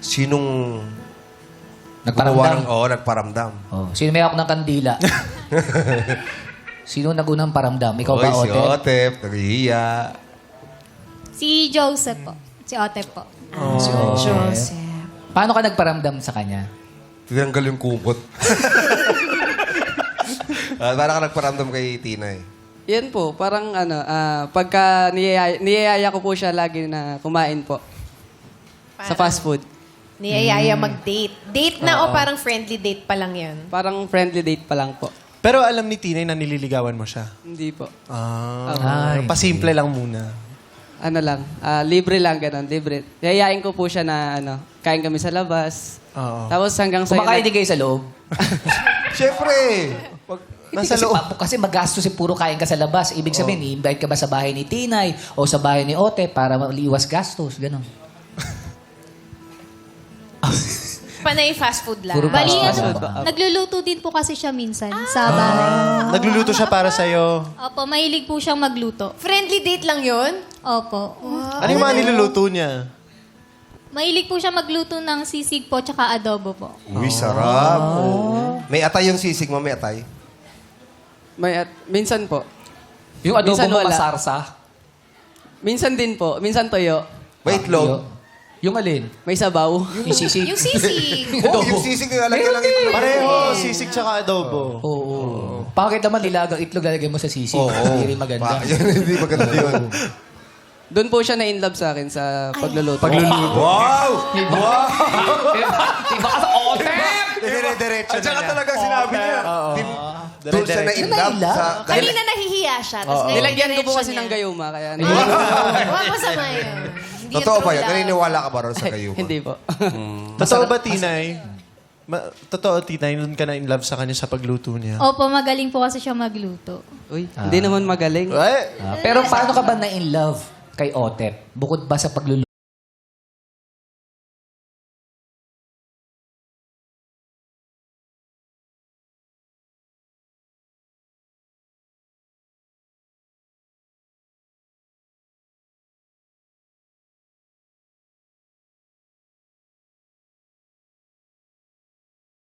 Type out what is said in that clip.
Sinong Nagparamdam. nagparamdam. Oh, sino may hawak ng kandila? Sino nagunang paramdam? Ikaw ba, Si Ote? Otep, naghihiya. Si Joseph po. Si Otep po. Si Joseph. Paano ka nagparamdam sa kanya? Tinanggal yung kumot. Para ka nagparamdam kay Tinay. Yan po, parang pagka niyayaya ko po siya lagi na kumain po. Sa fast food. Niyayaya mag-date. Date na o parang friendly date pa lang yun? Parang friendly date pa lang po. Pero alam ni Tinay na nililigawan mo siya. Hindi po. Ay, Pasimple lang muna. Ano lang, libre lang, ganun, libre. Yayain ko po siya na kain kami sa labas. Oo. Tapos hanggang sa... kumakain din kayo sa loob? Siyempre! Nasa loob. Kasi magastos si puro kain ka sa labas. Ibig sabihin, i-invite ka ba sa bahay ni Tinay o sa bahay ni Ote para maliwas gastos? Ganon. Panay fast food lang. Puro Bali, fast ano, food ba? nagluluto din po kasi siya minsan sa bahay. Nagluluto siya para sa'yo. Opo, mahilig po siyang magluto. Friendly date lang yun? Opo. Ano yung mga niluluto niya? Mahilig po siya magluto ng sisig po tsaka adobo po. Uy, sarap. May atay yung sisig mo, may atay. Minsan po. Yung adobo Minsan mo wala. masarsa? Minsan din po. Minsan toyo. May itlog. Yung alin? May sabaw. Yung sisig? Yung sisig. Oh, yung sisig nilalagyan lang itlog. Pareho, sisig tsaka adobo. Oo. Bakit naman nilagang itlog lalagay mo sa sisig? Oo. Hindi rin maganda. Yun, hindi maganda yun. Doon po siya na-inlove sa akin sa pagluluto. Wow! Iba ka sa Ote! Dire-diretso At saka talaga sinabi niya. Doon siya na-inlove sa... Kanina nahihiya siya. Tapos ngayon, Nilagyan ko po diretso kasi niya. ng gayuma. Kaya Huwag masama yun. Hindi yun Totoo ba true yun? love. Naniniwala ka ba ron sa kayo? Hindi po. Totoo ba, Tinay? Totoo, Tinay, nun ka na in love sa kanya sa pagluto niya? Opo, magaling po kasi siya magluto. Uy, hindi naman magaling. Ay! Pero paano ka ba na in love kay Otep? Bukod ba sa pagluluto?